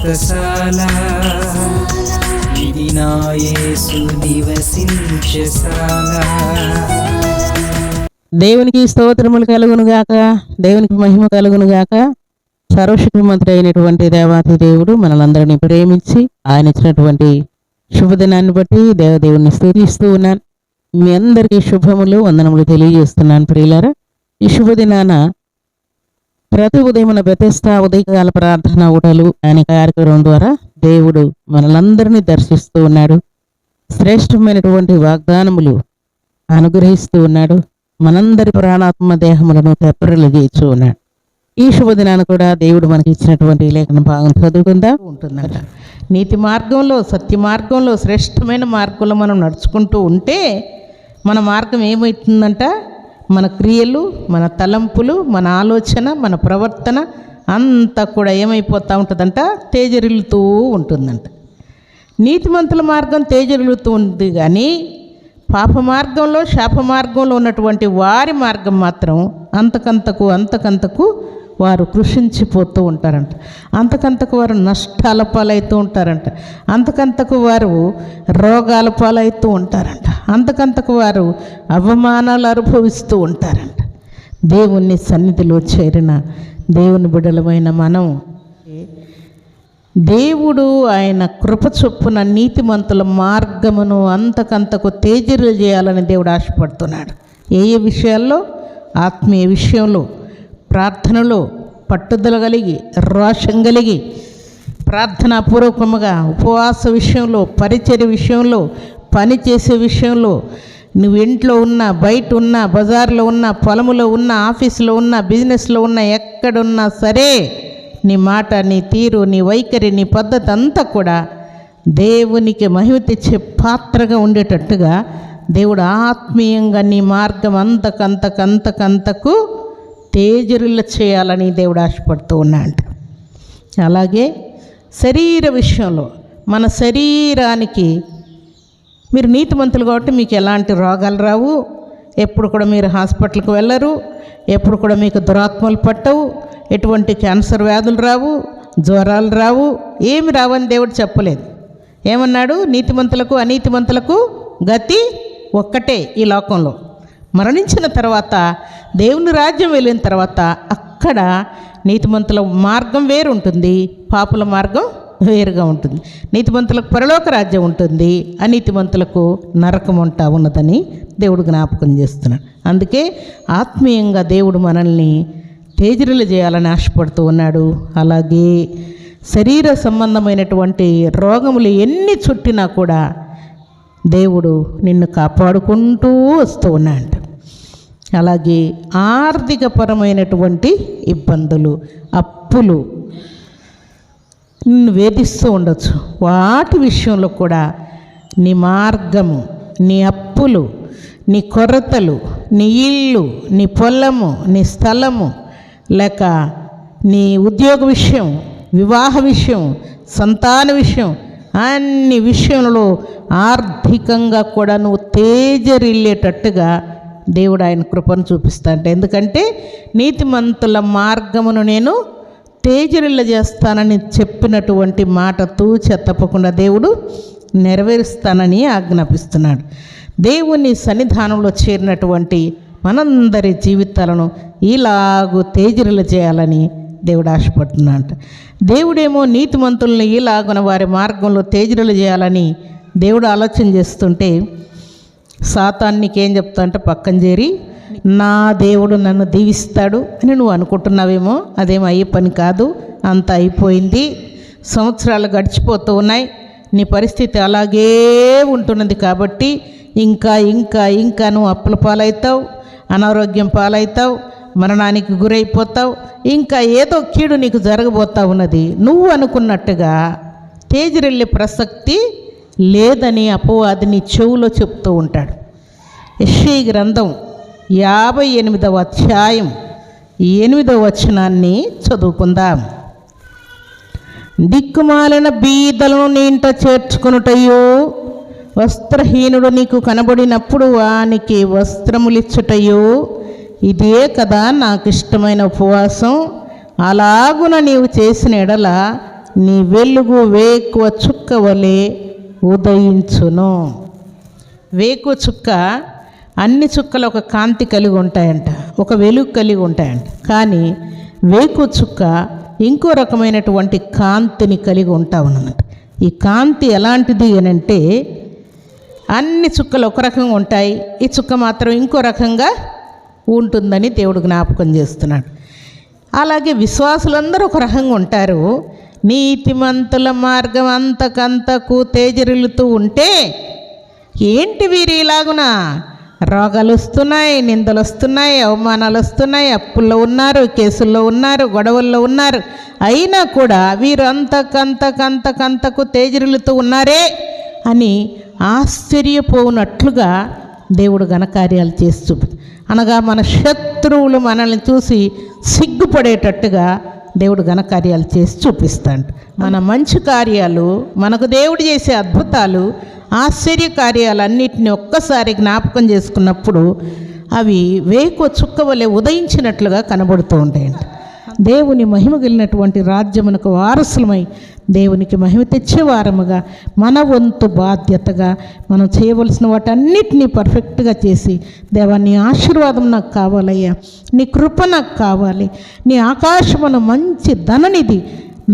వ్రతశాల ఇది నా యేసు నివసించశాల. దేవునికి స్తోత్రములు కలుగునుగాక, దేవునికి మహిమ కలుగునుగాక. సర్వశక్తిమంతుడు అయినటువంటి దేవాతి దేవుడు మనలందరినీ ప్రేమించి ఆయన ఇచ్చినటువంటి శుభదినాన్ని బట్టి దేవదేవుని స్తుతిస్తూ ఉన్నాను. మీ అందరికీ శుభములు వందనములు తెలియజేస్తున్నాను. ప్రియులారా, ఈ శుభదినాన ప్రతి ఉదయమున బెతెస్దా ఉదయకాల ప్రార్థన ఊటలు అనే కార్యక్రమం ద్వారా దేవుడు మనలందరినీ దర్శిస్తూ ఉన్నాడు. శ్రేష్టమైనటువంటి వాగ్దానములు అనుగ్రహిస్తూ ఉన్నాడు. మనందరి ప్రాణాత్మ దేహములను తెప్పరిల్లిగేస్తూ ఉన్నాడు. ఈ శుభదినాన్ని కూడా దేవుడు మనకి ఇచ్చినటువంటి లేఖన భాగం చదువుకుందా ఉంటుందట. నీతి మార్గంలో, సత్య మార్గంలో, శ్రేష్టమైన మార్గంలో మనం నడుచుకుంటూ ఉంటే మన మార్గం ఏమవుతుందంట? మన క్రియలు, మన తలంపులు, మన ఆలోచన, మన ప్రవర్తన అంతా కూడా ఏమైపోతూ ఉంటుందంట? తేజరిల్లుతూ ఉంటుందంట. నీతిమంతుల మార్గం తేజరిల్లుతూ ఉంది, కానీ పాప మార్గంలో, శాప మార్గంలో ఉన్నటువంటి వారి మార్గం మాత్రం అంతకంతకు వారు కృషించిపోతూ ఉంటారంట. అంతకంతకు వారు నష్టాల పాలవుతూ ఉంటారంట. అంతకంతకు వారు రోగాల పాలవుతూ ఉంటారంట. అంతకంతకు వారు అవమానాలు అనుభవిస్తూ ఉంటారంట. దేవుని సన్నిధిలో చేరిన దేవుని బిడ్డలమైన మనం దేవుడు ఆయన కృప చొప్పున నీతిమంతుల మార్గమును అంతకంతకు తేజరిల్లు చేయాలని దేవుడు ఆశపడుతున్నాడు. ఏ ఏ విషయాల్లో? ఆత్మీయ విషయంలో, ప్రార్థనలో పట్టుదల కలిగి, రోషం కలిగి, ప్రార్థనాపూర్వకముగా, ఉపవాస విషయంలో, పరిచర్య విషయంలో, పని చేసే విషయంలో, నువ్వు ఇంట్లో ఉన్నా, బయట ఉన్నా, బజార్లో ఉన్నా, పొలములో ఉన్నా, ఆఫీసులో ఉన్నా, బిజినెస్లో ఉన్నా, ఎక్కడున్నా సరే నీ మాట, నీ తీరు, నీ వైఖరి, నీ పద్ధతి అంతా కూడా దేవునికి మహిమ తెచ్చే పాత్రగా ఉండేటట్టుగా దేవుడు ఆత్మీయంగా నీ మార్గం అంతకంతకు తేజరిల్ల చేయాలని దేవుడు ఆశపడుతూ ఉన్నాడు. అలాగే శరీర విషయంలో, మన శరీరానికి మీరు నీతిమంతులు కాబట్టి మీకు ఎలాంటి రోగాలు రావు, ఎప్పుడు కూడా మీరు హాస్పిటల్కి వెళ్ళరు, ఎప్పుడు కూడా మీకు దురాత్మలు పట్టవు, ఎటువంటి క్యాన్సర్ వ్యాధులు రావు, జ్వరాలు రావు, ఏమి రావని దేవుడు చెప్పలేదు. ఏమన్నాడు? నీతిమంతులకు అనీతిమంతులకు గతి ఒక్కటే ఈ లోకంలో. మరణించిన తర్వాత, దేవుని రాజ్యం వెళ్ళిన తర్వాత అక్కడ నీతిమంతుల మార్గం వేరు ఉంటుంది, పాపుల మార్గం వేరుగా ఉంటుంది. నీతిమంతులకు పరలోక రాజ్యం ఉంటుంది, అనీతిమంతులకు నరకం ఉన్నదని దేవుడు జ్ఞాపకం చేస్తున్నాడు. అందుకే ఆత్మీయంగా దేవుడు మనల్ని తేజరిల్లు చేయాలని ఆశపడుతూ ఉన్నాడు. అలాగే శరీర సంబంధమైనటువంటి రోగములు ఎన్ని చుట్టినా కూడా దేవుడు నిన్ను కాపాడుకుంటూ వస్తూ ఉన్నాడు. అలాగే ఆర్థికపరమైనటువంటి ఇబ్బందులు, అప్పులు నిన్ను వేధిస్తూ ఉండొచ్చు. వాటి విషయంలో కూడా నీ మార్గము, నీ అప్పులు, నీ కొరతలు, నీ ఇల్లు, నీ పొలము, నీ స్థలము, లేక నీ ఉద్యోగ విషయం, వివాహ విషయం, సంతాన విషయం, అన్ని విషయంలో ఆర్థికంగా కూడా నువ్వు తేజరిల్లేటట్టుగా దేవుడు ఆయన కృపను చూపిస్తాడంట. ఎందుకంటే నీతిమంతుల మార్గమును నేను తేజరిల్ల చేస్తానని చెప్పినటువంటి మాట తూచ తప్పకుండా దేవుడు నెరవేరుస్తానని ఆజ్ఞాపిస్తున్నాడు. దేవుని సన్నిధానంలో చేరినటువంటి మనందరి జీవితాలను ఇలాగూ తేజరిల్ల చేయాలని దేవుడు ఆశపడుతున్నాడు. దేవుడేమో నీతిమంతుల్ని ఇలాగున వారి మార్గంలో తేజరిల్ల చేయాలని దేవుడు ఆలోచన చేస్తుంటే, సాతానికి ఏం చెప్తా అంటే పక్కన చేరి నా దేవుడు నన్ను దీవిస్తాడు అని నువ్వు అనుకుంటున్నావేమో. అదేమో అయ్యే పని కాదు, అంత అయిపోయింది, సంవత్సరాలు గడిచిపోతూ ఉన్నాయి, నీ పరిస్థితి అలాగే ఉంటున్నది. కాబట్టి ఇంకా ఇంకా ఇంకా నువ్వు అప్పుల పాలవుతావు, అనారోగ్యం పాలవుతావు, మరణానికి గురైపోతావు, ఇంకా ఏదో కీడు నీకు జరగబోతా ఉన్నది. నువ్వు అనుకున్నట్టుగా తేజరిల్లే ప్రసక్తి లేదని అపవాది నీ చెవులో చెప్తూ ఉంటాడు. యెషయా గ్రంథం 58వ అధ్యాయం 8వ వచనాన్ని చదువుకుందాం. దిక్కుమాలిన బీదలను నీ ఇంట చేర్చుకొనుటయు, వస్త్రహీనుడు నీకు కనబడినప్పుడు వానికి వస్త్రములిచ్చుటయు, ఇదే కదా నాకు ఇష్టమైన ఉపవాసం. అలాగున నీవు చేసిన ఎడల నీ వెలుగు వేకువ చుక్క వలె ఉదయించును. వేకువ చుక్క అన్ని చుక్కలు ఒక కాంతి కలిగి ఉంటాయంట, ఒక వెలుగు కలిగి ఉంటాయంట. కానీ వేకువ చుక్క ఇంకో రకమైనటువంటి కాంతిని కలిగి ఉంటామన్నమాట. ఈ కాంతి ఎలాంటిది అని అంటే, అన్ని చుక్కలు ఒక రకంగా ఉంటాయి, ఈ చుక్క మాత్రం ఇంకో రకంగా ఉంటుందని దేవుడు జ్ఞాపకం చేస్తున్నాడు. అలాగే విశ్వాసులందరూ ఒక రకంగా ఉంటారు. నీతిమంతుల మార్గం అంతకంతకు తేజరిల్లుతూ ఉంటే ఏంటి వీరు ఇలాగున రోగాలు వస్తున్నాయి, నిందలు వస్తున్నాయి, అవమానాలు వస్తున్నాయి, అప్పుల్లో ఉన్నారు, కేసుల్లో ఉన్నారు, గొడవల్లో ఉన్నారు, అయినా కూడా వీరు అంతకంతకు తేజరిల్లుతూ ఉన్నారే అని ఆశ్చర్యపోనట్లుగా దేవుడు ఘనకార్యాలు చేసి అనగా మన శత్రువులు మనల్ని చూసి సిగ్గుపడేటట్టుగా దేవుడు ఘనకార్యాలు చేసి చూపిస్తాడు. మన మంచి కార్యాలు, మనకు దేవుడు చేసే అద్భుతాలు, ఆశ్చర్య కార్యాలన్నిటిని ఒక్కసారి జ్ఞాపకం చేసుకున్నప్పుడు అవి వేకువ చుక్క వలె ఉదయించినట్లుగా కనబడుతూ ఉంటాయండి. దేవుని మహిమ కలిగినటువంటి రాజ్యమునకు వారసులమై దేవునికి మహిమ తెచ్చేవారముగా మన వంతు బాధ్యతగా మనం చేయవలసిన వాటన్నిటినీ పర్ఫెక్ట్గా చేసి, దేవా నీ ఆశీర్వాదం నాకు కావాలయ్యా, నీ కృప నాకు కావాలి, నీ ఆకాశమున మంచి ధననిధి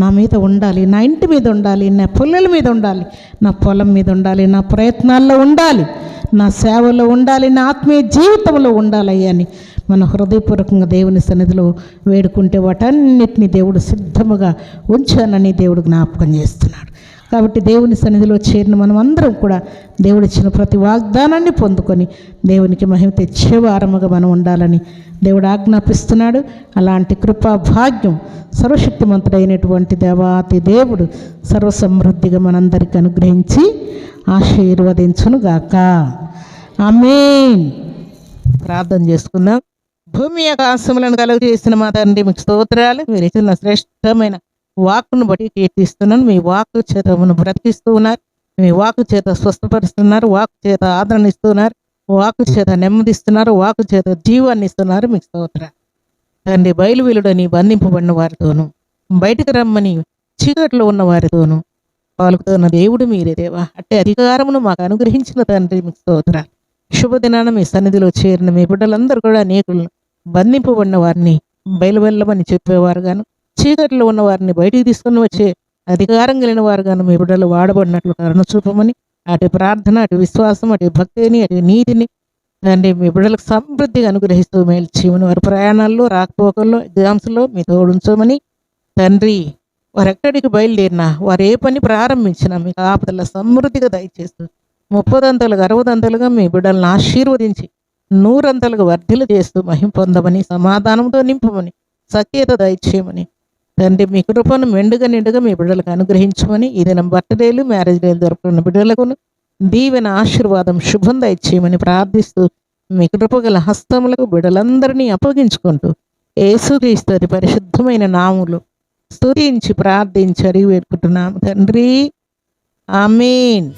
నా మీద ఉండాలి, నా ఇంటి మీద ఉండాలి, నా పిల్లల మీద ఉండాలి, నా పొలం మీద ఉండాలి, నా ప్రయత్నాల్లో ఉండాలి, నా సేవలో ఉండాలి, నా ఆత్మీయ జీవితంలో ఉండాలయ్యా అని మన హృదయపూర్వకంగా దేవుని సన్నిధిలో వేడుకుంటే వాటన్నిటిని దేవుడు సిద్ధముగా ఉంచానని దేవుడు జ్ఞాపకం చేస్తున్నాడు. కాబట్టి దేవుని సన్నిధిలో చేరిన మనం అందరం కూడా దేవుడిచ్చిన ప్రతి వాగ్దానాన్ని పొందుకొని దేవునికి మహిమ తెచ్చేవారముగా మనం ఉండాలని దేవుడు ఆజ్ఞాపిస్తున్నాడు. అలాంటి కృపా భాగ్యం సర్వశక్తిమంతుడైనటువంటి దేవాతి దేవుడు సర్వసమృద్ధిగా మనందరికీ అనుగ్రహించి ఆశీర్వదించునుగాక. ఆమేన్. ప్రార్థన చేసుకుందాం. భూమి ఆకాశములను కలుగు చేసిన మా తండ్రి మీకు స్తోత్రాలు. మీరు ఇచ్చిన శ్రేష్టమైన వాక్కును బట్టి కీర్తిస్తున్నాను. మీ వాక్కు చేతను బ్రతికిస్తూ ఉన్నారు, మీ వాక్కు చేత స్వస్థపరుస్తున్నారు, వాక్కు చేత ఆదరణ ఇస్తున్నారు, వాక్కు చేత నెమ్మదిస్తున్నారు, వాక్కు చేత జీవాన్ని ఇస్తున్నారు. మీకు స్తోత్రాలు తండ్రి. బయలువెలుడని బంధింపబడిన వారితోనూ, బయటకు రమ్మని చీకట్లో ఉన్న వారితోనూ పలుకుతున్న దేవుడు మీరే దేవా. అట్టే అధికారమును మాకు అనుగ్రహించిన తండ్రి మీకు స్తోత్రాలు. శుభదినాన మీ సన్నిధిలో చేరిన మీ బిడ్డలందరూ కూడా అనేకులను బంధింపబడిన వారిని బయలువెళ్ళమని చెప్పేవారుగాను, చీకట్లో ఉన్న వారిని బయటికి తీసుకుని వచ్చే అధికారం కలిగిన వారుగాను మీ బిడ్డలు వాడబడినట్లు కరుణ చూపమని, అటు ప్రార్థన, అటు విశ్వాసం, అటు భక్తిని, అటు నీతిని తండ్రి మీ బిడ్డలకు సమృద్ధిగా అనుగ్రహిస్తూ మేలు చేయమని, వారి ప్రయాణాల్లో, రాకపోకల్లో, ఎగ్జామ్స్లో మీ తోడుంచమని తండ్రి. వారు ఎక్కడికి బయలుదేరినా, వారు ఏ పని ప్రారంభించినా మీకు ఆపదల సమృద్ధిగా దయచేస్తూ 30 అంతలుగా 60 అంతలుగా మీ బిడ్డలను ఆశీర్వదించి 100 అంతలుగా వర్ధిలు చేస్తూ మహిమ పొందమని, సమాధానంతో నింపమని, సఖ్యత దయచేయమని తండ్రి. మీ కృపను మెండుగా నిండుగా మీ బిడ్డలకు అనుగ్రహించమని, ఈ దినం బర్త్డేలు, మ్యారేజ్ డేలు జరుపుకున్న బిడ్డలకు దీవెన, ఆశీర్వాదం, శుభం దయచేయమని ప్రార్థిస్తూ మీ కృపగల హస్తములకు బిడ్డలందరినీ అప్పగించుకుంటూ యేసుక్రీస్తు పరిశుద్ధమైన నామములో స్తుతించి ప్రార్థించి అడిగి వేడుకుంటున్నాము తండ్రి. ఆమేన్.